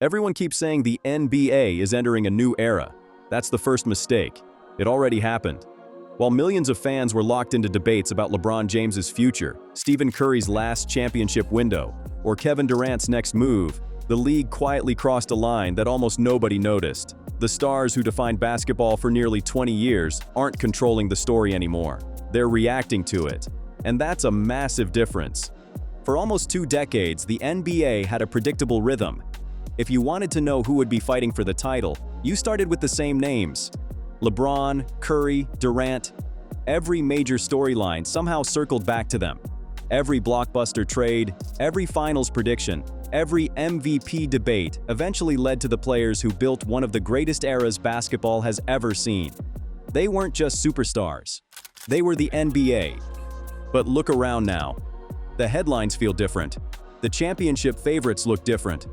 Everyone keeps saying the NBA is entering a new era. That's the first mistake. It already happened. While millions of fans were locked into debates about LeBron James's future, Stephen Curry's last championship window, or Kevin Durant's next move, the league quietly crossed a line that almost nobody noticed. The stars who defined basketball for nearly 20 years aren't controlling the story anymore. They're reacting to it. And that's a massive difference. For almost 2 decades, the NBA had a predictable rhythm. If you wanted to know who would be fighting for the title, you started with the same names. LeBron, Curry, Durant. Every major storyline somehow circled back to them. Every blockbuster trade, every finals prediction, every MVP debate eventually led to the players who built one of the greatest eras basketball has ever seen. They weren't just superstars. They were the NBA. But look around now. The headlines feel different. The championship favorites look different.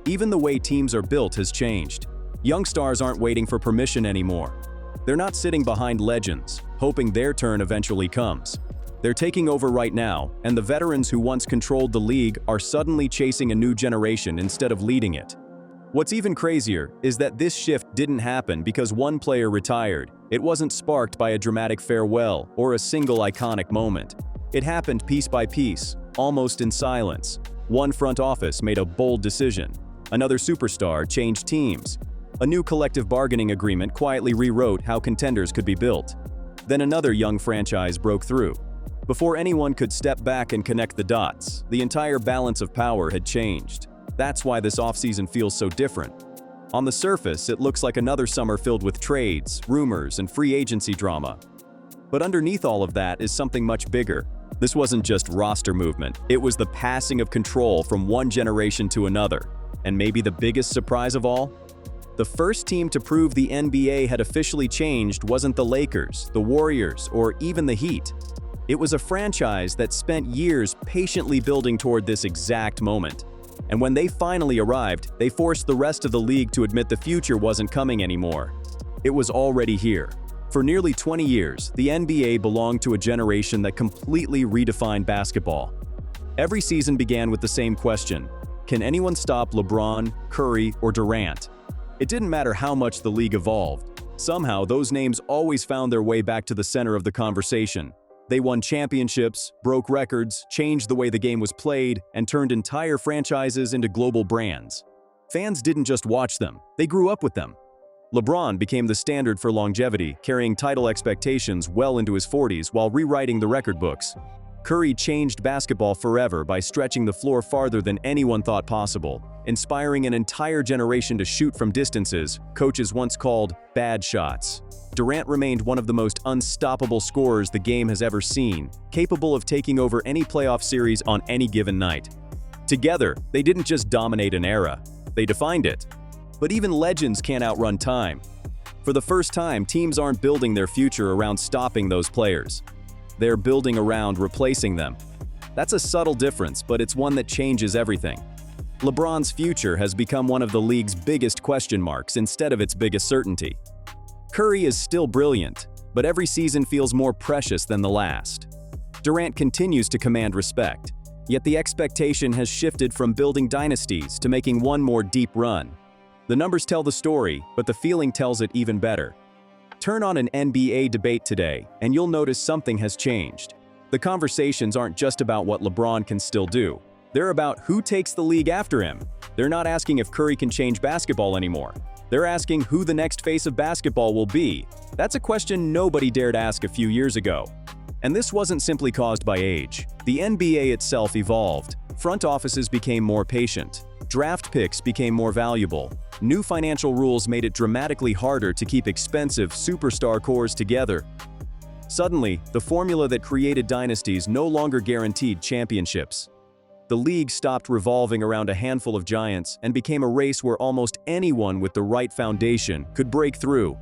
Even the way teams are built has changed. Young stars aren't waiting for permission anymore. They're not sitting behind legends, hoping their turn eventually comes. They're taking over right now, and the veterans who once controlled the league are suddenly chasing a new generation instead of leading it. What's even crazier is that this shift didn't happen because one player retired. It wasn't sparked by a dramatic farewell or a single iconic moment. It happened piece by piece, almost in silence. One front office made a bold decision. Another superstar changed teams. A new collective bargaining agreement quietly rewrote how contenders could be built. Then another young franchise broke through. Before anyone could step back and connect the dots, the entire balance of power had changed. That's why this offseason feels so different. On the surface, it looks like another summer filled with trades, rumors, and free agency drama. But underneath all of that is something much bigger. This wasn't just roster movement, it was the passing of control from one generation to another. And maybe the biggest surprise of all? The first team to prove the NBA had officially changed wasn't the Lakers, the Warriors, or even the Heat. It was a franchise that spent years patiently building toward this exact moment. And when they finally arrived, they forced the rest of the league to admit the future wasn't coming anymore. It was already here. For nearly 20 years, the NBA belonged to a generation that completely redefined basketball. Every season began with the same question: can anyone stop LeBron, Curry, or Durant? It didn't matter how much the league evolved. Somehow, those names always found their way back to the center of the conversation. They won championships, broke records, changed the way the game was played, and turned entire franchises into global brands. Fans didn't just watch them, they grew up with them. LeBron became the standard for longevity, carrying title expectations well into his 40s while rewriting the record books. Curry changed basketball forever by stretching the floor farther than anyone thought possible, inspiring an entire generation to shoot from distances coaches once called bad shots. Durant remained one of the most unstoppable scorers the game has ever seen, capable of taking over any playoff series on any given night. Together, they didn't just dominate an era, they defined it. But even legends can't outrun time. For the first time, teams aren't building their future around stopping those players. They're building around replacing them. That's a subtle difference, but it's one that changes everything. LeBron's future has become one of the league's biggest question marks instead of its biggest certainty. Curry is still brilliant, but every season feels more precious than the last. Durant continues to command respect, yet the expectation has shifted from building dynasties to making one more deep run. The numbers tell the story, but the feeling tells it even better. Turn on an NBA debate today, and you'll notice something has changed. The conversations aren't just about what LeBron can still do. They're about who takes the league after him. They're not asking if Curry can change basketball anymore. They're asking who the next face of basketball will be. That's a question nobody dared ask a few years ago. And this wasn't simply caused by age. The NBA itself evolved. Front offices became more patient. Draft picks became more valuable. New financial rules made it dramatically harder to keep expensive superstar cores together. Suddenly, the formula that created dynasties no longer guaranteed championships. The league stopped revolving around a handful of giants and became a race where almost anyone with the right foundation could break through.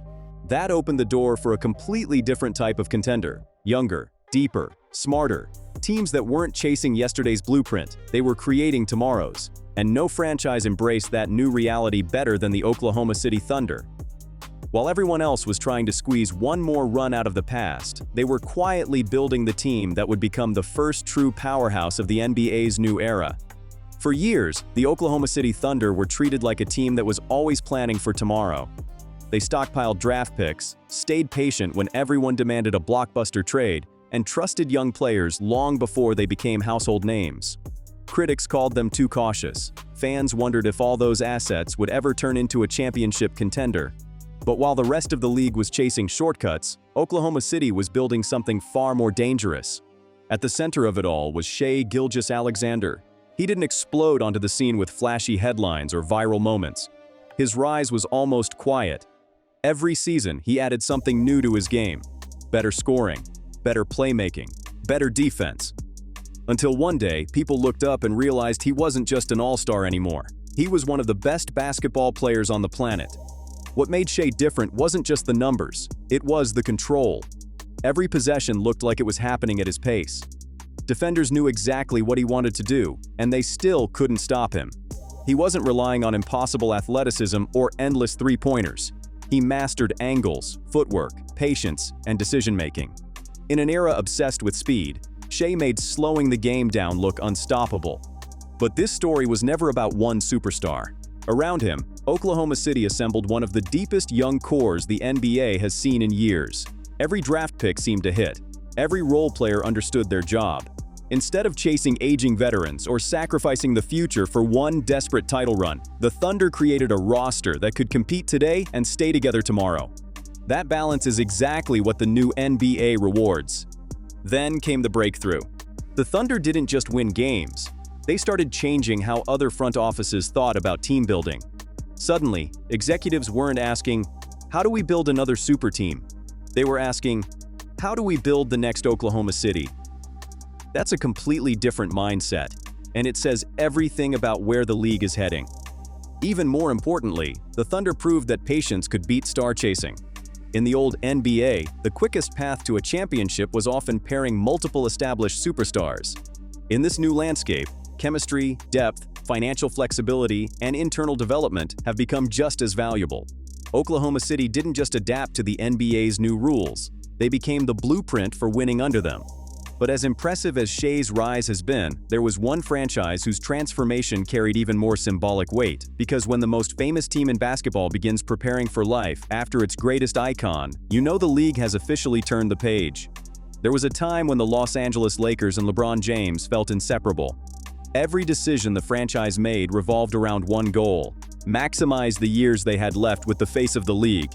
That opened the door for a completely different type of contender: younger, deeper, smarter. Teams that weren't chasing yesterday's blueprint, they were creating tomorrow's. And no franchise embraced that new reality better than the Oklahoma City Thunder. While everyone else was trying to squeeze one more run out of the past, they were quietly building the team that would become the first true powerhouse of the NBA's new era. For years, the Oklahoma City Thunder were treated like a team that was always planning for tomorrow. They stockpiled draft picks, stayed patient when everyone demanded a blockbuster trade, and trusted young players long before they became household names. Critics called them too cautious. Fans wondered if all those assets would ever turn into a championship contender. But while the rest of the league was chasing shortcuts, Oklahoma City was building something far more dangerous. At the center of it all was Gilgeous-Alexander. He didn't explode onto the scene with flashy headlines or viral moments. His rise was almost quiet. Every season, he added something new to his game. Better scoring, better playmaking, better defense. Until one day, people looked up and realized he wasn't just an all-star anymore. He was one of the best basketball players on the planet. What made Shea different wasn't just the numbers, it was the control. Every possession looked like it was happening at his pace. Defenders knew exactly what he wanted to do, and they still couldn't stop him. He wasn't relying on impossible athleticism or endless three-pointers. He mastered angles, footwork, patience, and decision-making. In an era obsessed with speed, Shea made slowing the game down look unstoppable. But this story was never about one superstar. Around him, Oklahoma City assembled one of the deepest young cores the NBA has seen in years. Every draft pick seemed to hit. Every role player understood their job. Instead of chasing aging veterans or sacrificing the future for one desperate title run, the Thunder created a roster that could compete today and stay together tomorrow. That balance is exactly what the new NBA rewards. Then came the breakthrough. The Thunder didn't just win games. They started changing how other front offices thought about team building. Suddenly, executives weren't asking, "How do we build another super team?" They were asking, "How do we build the next Oklahoma City?" That's a completely different mindset, and it says everything about where the league is heading. Even more importantly, the Thunder proved that patience could beat star chasing. In the old NBA, the quickest path to a championship was often pairing multiple established superstars. In this new landscape, chemistry, depth, financial flexibility, and internal development have become just as valuable. Oklahoma City didn't just adapt to the NBA's new rules, they became the blueprint for winning under them. But as impressive as Shea's rise has been, there was one franchise whose transformation carried even more symbolic weight, because when the most famous team in basketball begins preparing for life after its greatest icon, you know the league has officially turned the page. There was a time when the Los Angeles Lakers and LeBron James felt inseparable. Every decision the franchise made revolved around one goal: maximize the years they had left with the face of the league.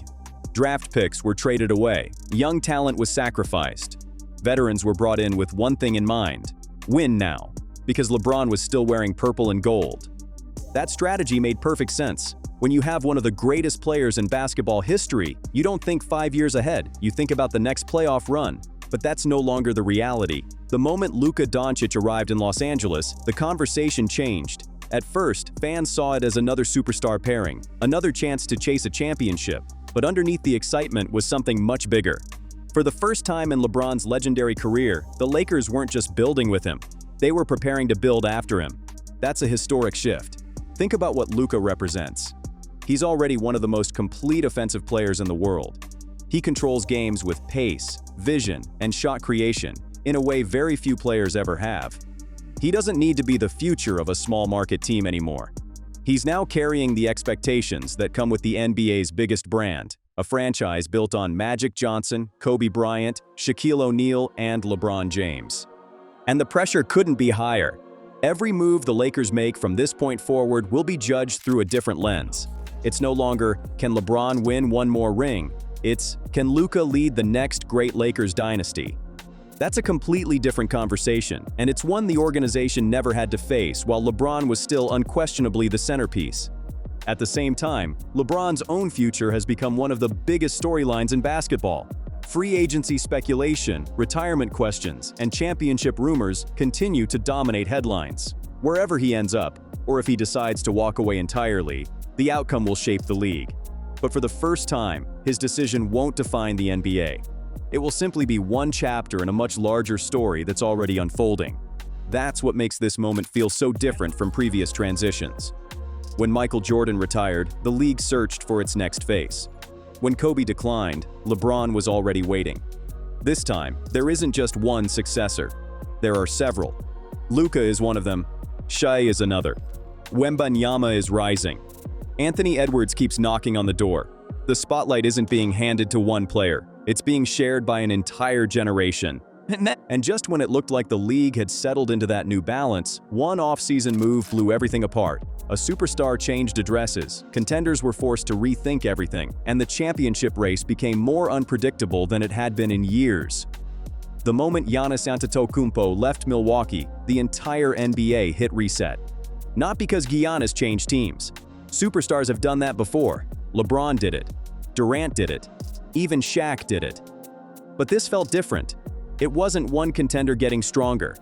Draft picks were traded away, young talent was sacrificed. Veterans were brought in with one thing in mind: win now, because LeBron was still wearing purple and gold. That strategy made perfect sense. When you have one of the greatest players in basketball history, you don't think 5 years ahead, you think about the next playoff run. But that's no longer the reality. The moment Luka Dončić arrived in Los Angeles, the conversation changed. At first, fans saw it as another superstar pairing, another chance to chase a championship. But underneath the excitement was something much bigger. For the first time in LeBron's legendary career, the Lakers weren't just building with him. They were preparing to build after him. That's a historic shift. Think about what Luka represents. He's already one of the most complete offensive players in the world. He controls games with pace, vision, and shot creation in a way very few players ever have. He doesn't need to be the future of a small market team anymore. He's now carrying the expectations that come with the NBA's biggest brand, a franchise built on Magic Johnson, Kobe Bryant, Shaquille O'Neal, and LeBron James. And the pressure couldn't be higher. Every move the Lakers make from this point forward will be judged through a different lens. It's no longer, can LeBron win one more ring? It's, can Luka lead the next great Lakers dynasty? That's a completely different conversation, and it's one the organization never had to face while LeBron was still unquestionably the centerpiece. At the same time, LeBron's own future has become one of the biggest storylines in basketball. Free agency speculation, retirement questions, and championship rumors continue to dominate headlines. Wherever he ends up, or if he decides to walk away entirely, the outcome will shape the league. But for the first time, his decision won't define the NBA. It will simply be one chapter in a much larger story that's already unfolding. That's what makes this moment feel so different from previous transitions. When Michael Jordan retired, the league searched for its next face. When Kobe declined, LeBron was already waiting. This time, there isn't just one successor. There are several. Luka is one of them. Shai is another. Wembanyama is rising. Anthony Edwards keeps knocking on the door. The spotlight isn't being handed to one player. It's being shared by an entire generation. And just when it looked like the league had settled into that new balance, one off-season move blew everything apart. A superstar changed addresses, contenders were forced to rethink everything, and the championship race became more unpredictable than it had been in years. The moment Giannis Antetokounmpo left Milwaukee, the entire NBA hit reset. Not because Giannis changed teams. Superstars have done that before. LeBron did it. Durant did it. Even Shaq did it. But this felt different. It wasn't one contender getting stronger.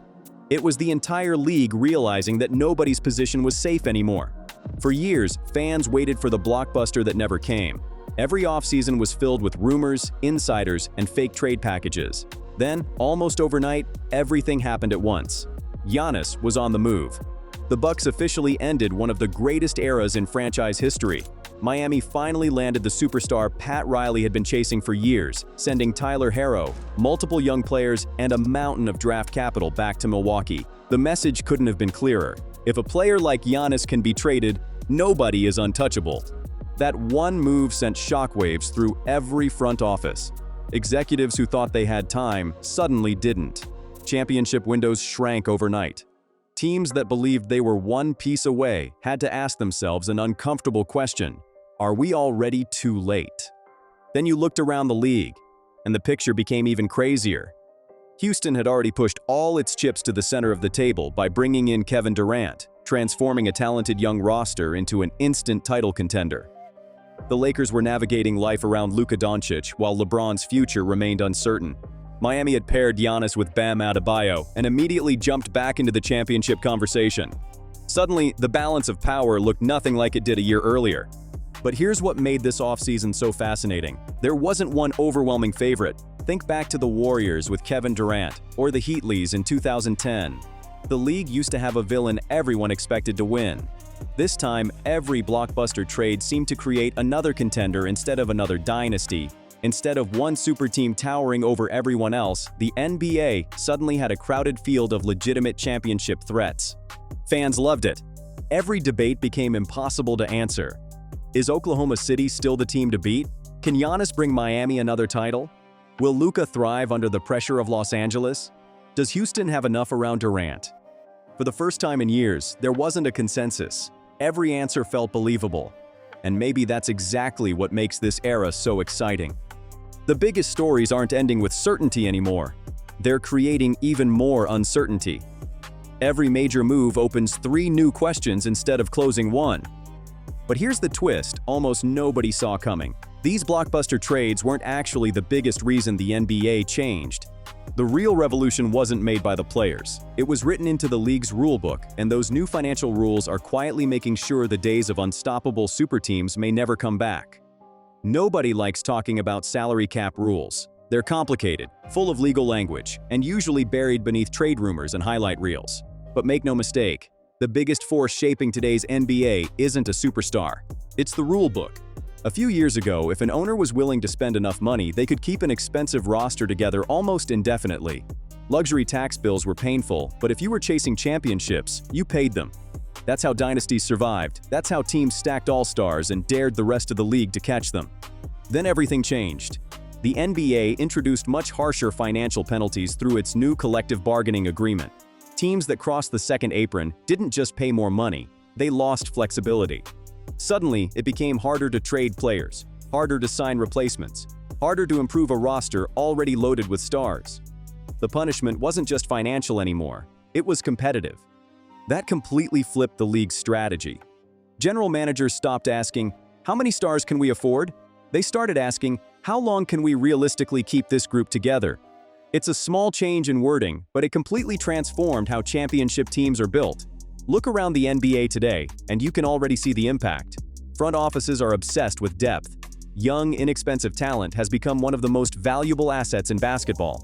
It was the entire league realizing that nobody's position was safe anymore. For years, fans waited for the blockbuster that never came. Every offseason was filled with rumors, insiders, and fake trade packages. Then, almost overnight, everything happened at once. Giannis was on the move. The Bucks officially ended one of the greatest eras in franchise history. Miami finally landed the superstar Pat Riley had been chasing for years, sending Tyler Herro, multiple young players, and a mountain of draft capital back to Milwaukee. The message couldn't have been clearer. If a player like Giannis can be traded, nobody is untouchable. That one move sent shockwaves through every front office. Executives who thought they had time suddenly didn't. Championship windows shrank overnight. Teams that believed they were one piece away had to ask themselves an uncomfortable question: are we already too late? Then you looked around the league, and the picture became even crazier. Houston had already pushed all its chips to the center of the table by bringing in Kevin Durant, transforming a talented young roster into an instant title contender. The Lakers were navigating life around Luka Dončić while LeBron's future remained uncertain. Miami had paired Giannis with Bam Adebayo and immediately jumped back into the championship conversation. Suddenly, the balance of power looked nothing like it did a year earlier. But here's what made this offseason so fascinating. There wasn't one overwhelming favorite. Think back to the Warriors with Kevin Durant, or the Heatleys in 2010. The league used to have a villain everyone expected to win. This time, every blockbuster trade seemed to create another contender instead of another dynasty. Instead of one super team towering over everyone else, the NBA suddenly had a crowded field of legitimate championship threats. Fans loved it. Every debate became impossible to answer. Is Oklahoma City still the team to beat? Can Giannis bring Miami another title? Will Luka thrive under the pressure of Los Angeles? Does Houston have enough around Durant? For the first time in years, there wasn't a consensus. Every answer felt believable. And maybe that's exactly what makes this era so exciting. The biggest stories aren't ending with certainty anymore. They're creating even more uncertainty. Every major move opens 3 new questions instead of closing 1. But here's the twist almost nobody saw coming. These blockbuster trades weren't actually the biggest reason the NBA changed. The real revolution wasn't made by the players. It was written into the league's rulebook, and those new financial rules are quietly making sure the days of unstoppable super teams may never come back. Nobody likes talking about salary cap rules. They're complicated, full of legal language, and usually buried beneath trade rumors and highlight reels. But make no mistake, the biggest force shaping today's NBA isn't a superstar. It's the rulebook. A few years ago, if an owner was willing to spend enough money, they could keep an expensive roster together almost indefinitely. Luxury tax bills were painful, but if you were chasing championships, you paid them. That's how dynasties survived. That's how teams stacked all-stars and dared the rest of the league to catch them. Then everything changed. The NBA introduced much harsher financial penalties through its new collective bargaining agreement. Teams that crossed the second apron didn't just pay more money, they lost flexibility. Suddenly, it became harder to trade players, harder to sign replacements, harder to improve a roster already loaded with stars. The punishment wasn't just financial anymore, it was competitive. That completely flipped the league's strategy. General managers stopped asking, "How many stars can we afford?" They started asking, "How long can we realistically keep this group together?" It's a small change in wording, but it completely transformed how championship teams are built. Look around the NBA today, and you can already see the impact. Front offices are obsessed with depth. Young, inexpensive talent has become one of the most valuable assets in basketball.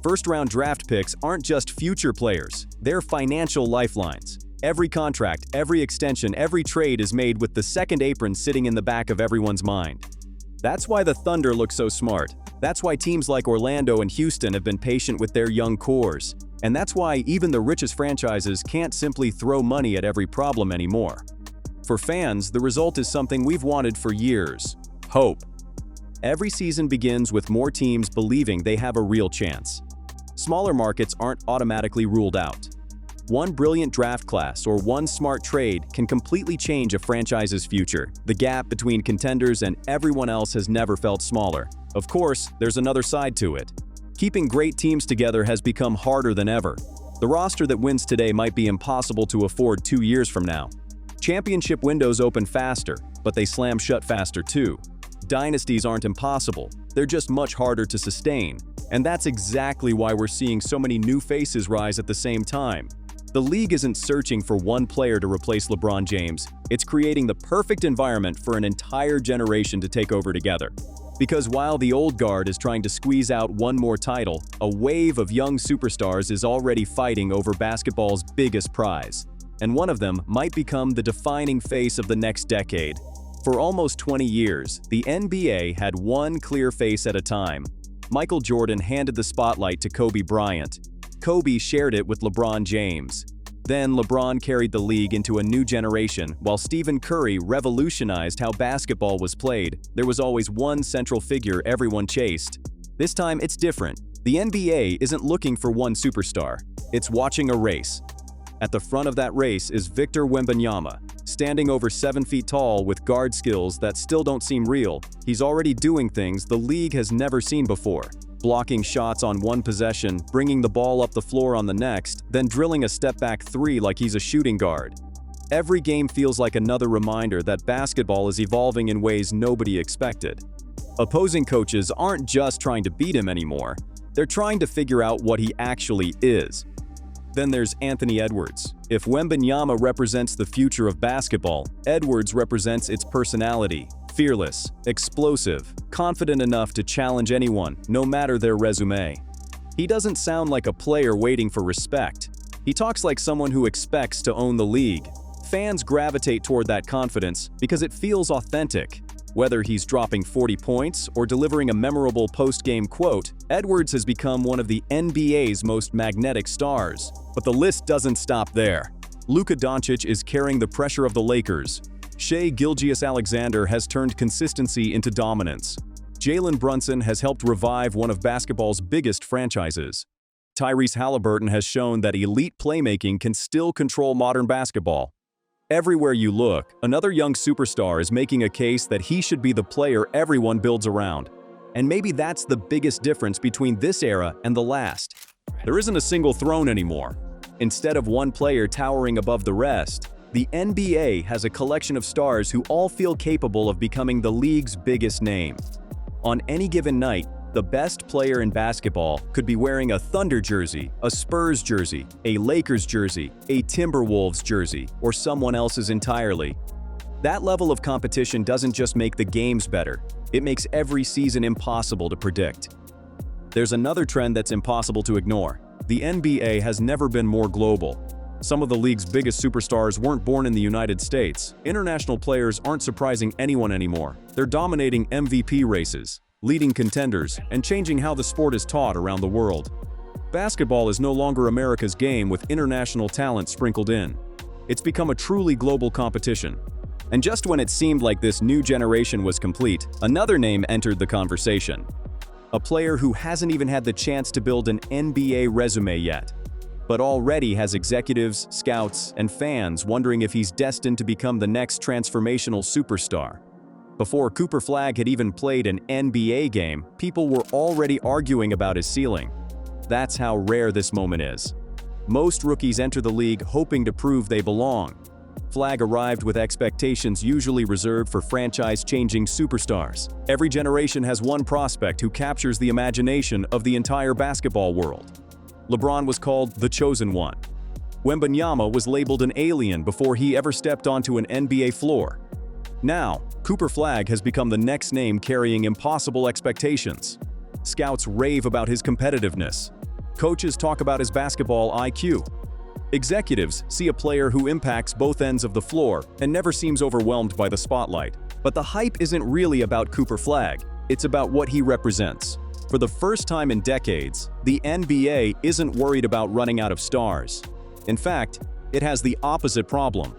First-round draft picks aren't just future players, they're financial lifelines. Every contract, every extension, every trade is made with the second apron sitting in the back of everyone's mind. That's why the Thunder look so smart. That's why teams like Orlando and Houston have been patient with their young cores. And that's why even the richest franchises can't simply throw money at every problem anymore. For fans, the result is something we've wanted for years: hope. Every season begins with more teams believing they have a real chance. Smaller markets aren't automatically ruled out. One brilliant draft class or one smart trade can completely change a franchise's future. The gap between contenders and everyone else has never felt smaller. Of course, there's another side to it. Keeping great teams together has become harder than ever. The roster that wins today might be impossible to afford 2 years from now. Championship windows open faster, but they slam shut faster too. Dynasties aren't impossible, they're just much harder to sustain. And that's exactly why we're seeing so many new faces rise at the same time. The league isn't searching for one player to replace LeBron James, it's creating the perfect environment for an entire generation to take over together. Because while the old guard is trying to squeeze out one more title, a wave of young superstars is already fighting over basketball's biggest prize. And one of them might become the defining face of the next decade. For almost 20 years, the NBA had one clear face at a time. Michael Jordan handed the spotlight to Kobe Bryant. Kobe shared it with LeBron James. Then LeBron carried the league into a new generation, while Stephen Curry revolutionized how basketball was played. There was always one central figure everyone chased. This time it's different. The NBA isn't looking for one superstar. It's watching a race. At the front of that race is Victor Wembanyama, standing over 7 feet tall with guard skills that still don't seem real. He's already doing things the league has never seen before. Blocking shots on one possession, bringing the ball up the floor on the next, then drilling a step-back three like he's a shooting guard. Every game feels like another reminder that basketball is evolving in ways nobody expected. Opposing coaches aren't just trying to beat him anymore, they're trying to figure out what he actually is. Then there's Anthony Edwards. If Wembanyama represents the future of basketball, Edwards represents its personality. Fearless, explosive, confident enough to challenge anyone, no matter their resume. He doesn't sound like a player waiting for respect. He talks like someone who expects to own the league. Fans gravitate toward that confidence because it feels authentic. Whether he's dropping 40 points or delivering a memorable post-game quote, Edwards has become one of the NBA's most magnetic stars. But the list doesn't stop there. Luka Dončić is carrying the pressure of the Lakers. Gilgeous-Alexander has turned consistency into dominance. Jalen Brunson has helped revive one of basketball's biggest franchises. Tyrese Halliburton has shown that elite playmaking can still control modern basketball. Everywhere you look, another young superstar is making a case that he should be the player everyone builds around. And maybe that's the biggest difference between this era and the last. There isn't a single throne anymore. Instead of one player towering above the rest, the NBA has a collection of stars who all feel capable of becoming the league's biggest name. On any given night, the best player in basketball could be wearing a Thunder jersey, a Spurs jersey, a Lakers jersey, a Timberwolves jersey, or someone else's entirely. That level of competition doesn't just make the games better, it makes every season impossible to predict. There's another trend that's impossible to ignore. The NBA has never been more global. Some of the league's biggest superstars weren't born in the United States. International players aren't surprising anyone anymore. They're dominating MVP races, leading contenders, and changing how the sport is taught around the world. Basketball is no longer America's game with international talent sprinkled in. It's become a truly global competition. And just when it seemed like this new generation was complete, another name entered the conversation. A player who hasn't even had the chance to build an NBA resume yet, but already has executives, scouts, and fans wondering if he's destined to become the next transformational superstar. Before Cooper Flagg had even played an NBA game, people were already arguing about his ceiling. That's how rare this moment is. Most rookies enter the league hoping to prove they belong. Flagg arrived with expectations usually reserved for franchise-changing superstars. Every generation has one prospect who captures the imagination of the entire basketball world. LeBron was called the Chosen One. Wembanyama was labeled an alien before he ever stepped onto an NBA floor. Now, Cooper Flagg has become the next name carrying impossible expectations. Scouts rave about his competitiveness. Coaches talk about his basketball IQ. Executives see a player who impacts both ends of the floor and never seems overwhelmed by the spotlight. But the hype isn't really about Cooper Flag, it's about what he represents. For the first time in decades, the NBA isn't worried about running out of stars. In fact, it has the opposite problem.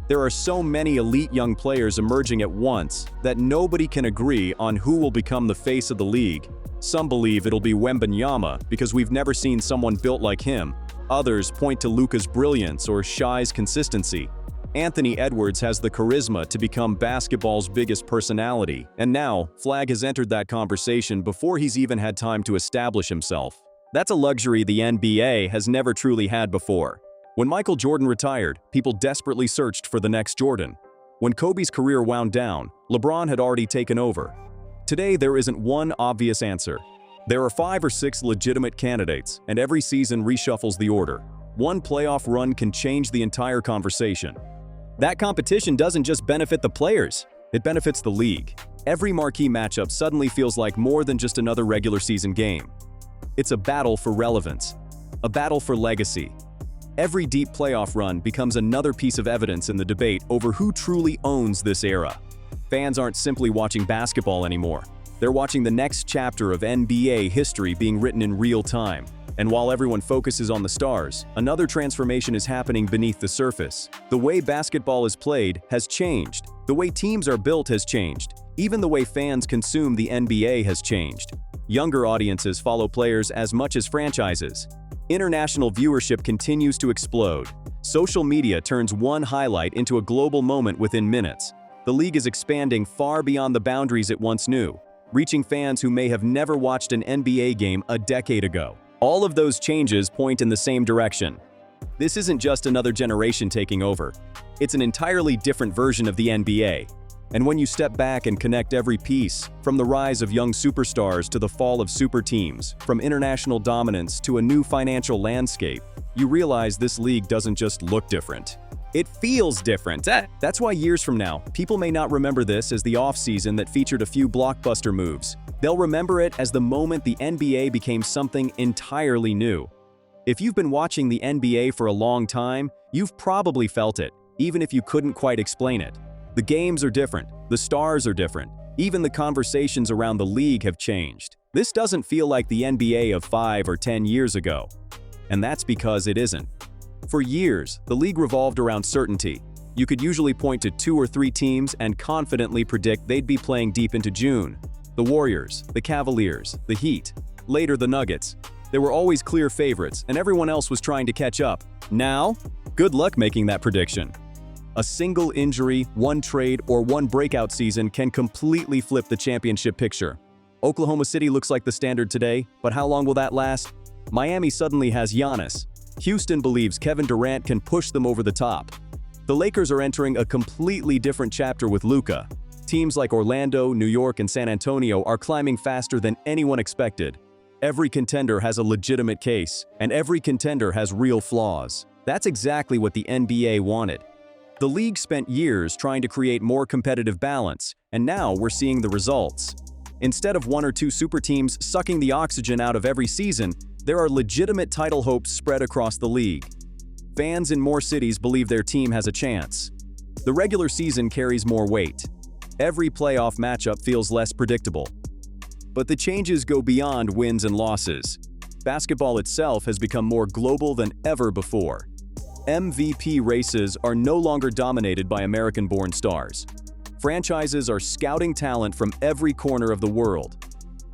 There are so many elite young players emerging at once that nobody can agree on who will become the face of the league. Some believe it'll be Wembanyama because we've never seen someone built like him. Others point to Luka's brilliance or Shai's consistency. Anthony Edwards has the charisma to become basketball's biggest personality, and now Flag has entered that conversation before he's even had time to establish himself. That's a luxury the NBA has never truly had before. When Michael Jordan retired, people desperately searched for the next Jordan. When Kobe's career wound down, LeBron had already taken over. Today, there isn't one obvious answer. There are 5 or 6 legitimate candidates, and every season reshuffles the order. One playoff run can change the entire conversation. That competition doesn't just benefit the players, it benefits the league. Every marquee matchup suddenly feels like more than just another regular season game. It's a battle for relevance, a battle for legacy. Every deep playoff run becomes another piece of evidence in the debate over who truly owns this era. Fans aren't simply watching basketball anymore. They're watching the next chapter of NBA history being written in real time. And while everyone focuses on the stars, another transformation is happening beneath the surface. The way basketball is played has changed. The way teams are built has changed. Even the way fans consume the NBA has changed. Younger audiences follow players as much as franchises. International viewership continues to explode. Social media turns one highlight into a global moment within minutes. The league is expanding far beyond the boundaries it once knew, reaching fans who may have never watched an NBA game a decade ago. All of those changes point in the same direction. This isn't just another generation taking over. It's an entirely different version of the NBA. And when you step back and connect every piece, from the rise of young superstars to the fall of super teams, from international dominance to a new financial landscape, you realize this league doesn't just look different. It feels different. That's why years from now, people may not remember this as the offseason that featured a few blockbuster moves. They'll remember it as the moment the NBA became something entirely new. If you've been watching the NBA for a long time, you've probably felt it, even if you couldn't quite explain it. The games are different, the stars are different, even the conversations around the league have changed. This doesn't feel like the NBA of 5 or 10 years ago. And that's because it isn't. For years, the league revolved around certainty. You could usually point to 2 or 3 teams and confidently predict they'd be playing deep into June. The Warriors, the Cavaliers, the Heat, later the Nuggets. There were always clear favorites, and everyone else was trying to catch up. Now, good luck making that prediction. A single injury, one trade, or one breakout season can completely flip the championship picture. Oklahoma City looks like the standard today, but how long will that last? Miami suddenly has Giannis. Houston believes Kevin Durant can push them over the top. The Lakers are entering a completely different chapter with Luka. Teams like Orlando, New York, and San Antonio are climbing faster than anyone expected. Every contender has a legitimate case, and every contender has real flaws. That's exactly what the NBA wanted. The league spent years trying to create more competitive balance, and now we're seeing the results. Instead of 1 or 2 super teams sucking the oxygen out of every season, there are legitimate title hopes spread across the league. Fans in more cities believe their team has a chance. The regular season carries more weight. Every playoff matchup feels less predictable. But the changes go beyond wins and losses. Basketball itself has become more global than ever before. MVP races are no longer dominated by American-born stars. Franchises are scouting talent from every corner of the world.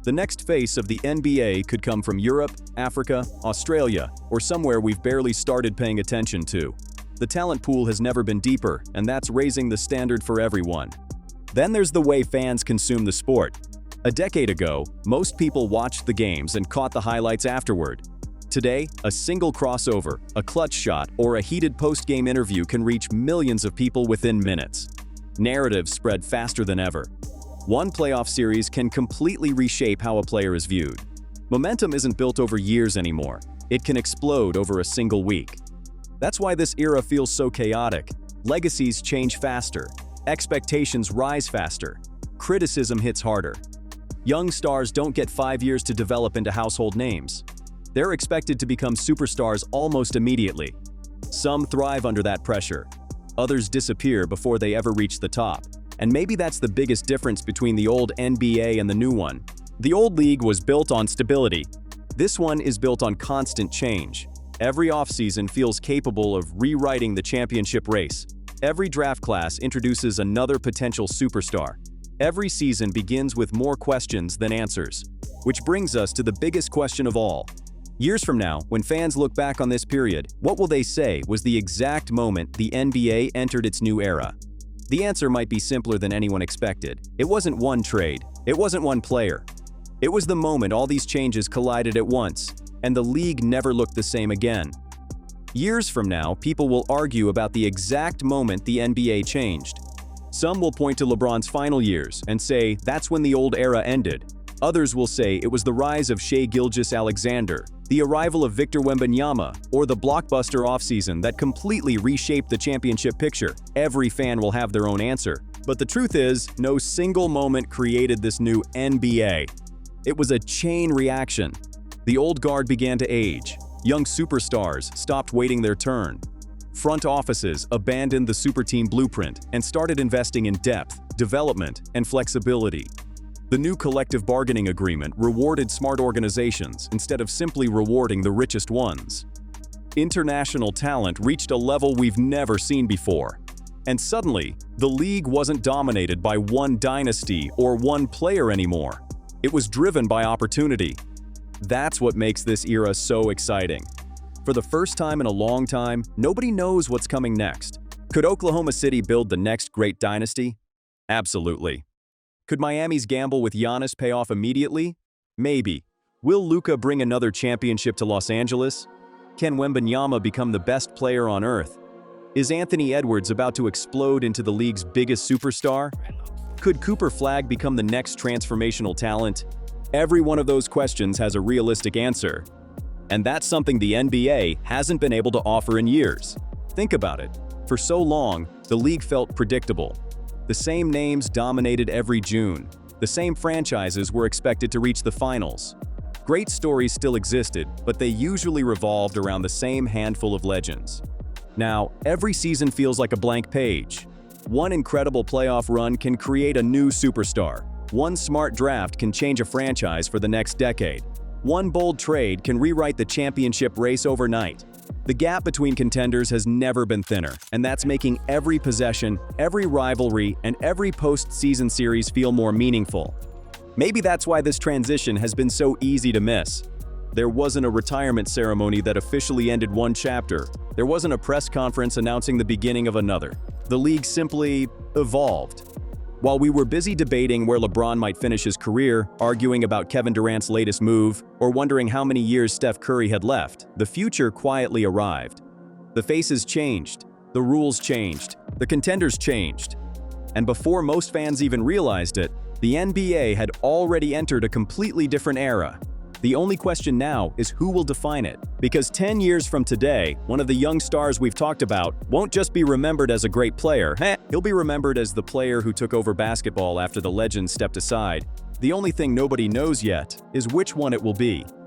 The next face of the NBA could come from Europe, Africa, Australia, or somewhere we've barely started paying attention to. The talent pool has never been deeper, and that's raising the standard for everyone. Then there's the way fans consume the sport. A decade ago, most people watched the games and caught the highlights afterward. Today, a single crossover, a clutch shot, or a heated post-game interview can reach millions of people within minutes. Narratives spread faster than ever. One playoff series can completely reshape how a player is viewed. Momentum isn't built over years anymore. It can explode over a single week. That's why this era feels so chaotic. Legacies change faster. Expectations rise faster. Criticism hits harder. Young stars don't get 5 years to develop into household names. They're expected to become superstars almost immediately. Some thrive under that pressure. Others disappear before they ever reach the top. And maybe that's the biggest difference between the old NBA and the new one. The old league was built on stability. This one is built on constant change. Every offseason feels capable of rewriting the championship race. Every draft class introduces another potential superstar. Every season begins with more questions than answers. Which brings us to the biggest question of all. Years from now, when fans look back on this period, what will they say was the exact moment the NBA entered its new era? The answer might be simpler than anyone expected. It wasn't one trade. It wasn't one player. It was the moment all these changes collided at once, and the league never looked the same again. Years from now, people will argue about the exact moment the NBA changed. Some will point to LeBron's final years and say that's when the old era ended. Others will say it was the rise of Gilgeous-Alexander, the arrival of Victor Wembanyama, or the blockbuster offseason that completely reshaped the championship picture. Every fan will have their own answer. But the truth is, no single moment created this new NBA. It was a chain reaction. The old guard began to age. Young superstars stopped waiting their turn. Front offices abandoned the super team blueprint and started investing in depth, development, and flexibility. The new collective bargaining agreement rewarded smart organizations instead of simply rewarding the richest ones. International talent reached a level we've never seen before. And suddenly, the league wasn't dominated by one dynasty or one player anymore. It was driven by opportunity. That's what makes this era so exciting. For the first time in a long time, nobody knows what's coming next. Could Oklahoma City build the next great dynasty? Absolutely. Could Miami's gamble with Giannis pay off immediately? Maybe. Will Luka bring another championship to Los Angeles? Can Wembanyama become the best player on earth? Is Anthony Edwards about to explode into the league's biggest superstar? Could Cooper Flagg become the next transformational talent? Every one of those questions has a realistic answer. And that's something the NBA hasn't been able to offer in years. Think about it. For so long, the league felt predictable. The same names dominated every June. The same franchises were expected to reach the finals. Great stories still existed, but they usually revolved around the same handful of legends. Now, every season feels like a blank page. One incredible playoff run can create a new superstar. One smart draft can change a franchise for the next decade. One bold trade can rewrite the championship race overnight. The gap between contenders has never been thinner, and that's making every possession, every rivalry, and every postseason series feel more meaningful. Maybe that's why this transition has been so easy to miss. There wasn't a retirement ceremony that officially ended one chapter. There wasn't a press conference announcing the beginning of another. The league simply evolved. While we were busy debating where LeBron might finish his career, arguing about Kevin Durant's latest move, or wondering how many years Steph Curry had left, the future quietly arrived. The faces changed, the rules changed, the contenders changed. And before most fans even realized it, the NBA had already entered a completely different era. The only question now is who will define it. Because 10 years from today, one of the young stars we've talked about won't just be remembered as a great player. He'll be remembered as the player who took over basketball after the legends stepped aside. The only thing nobody knows yet is which one it will be.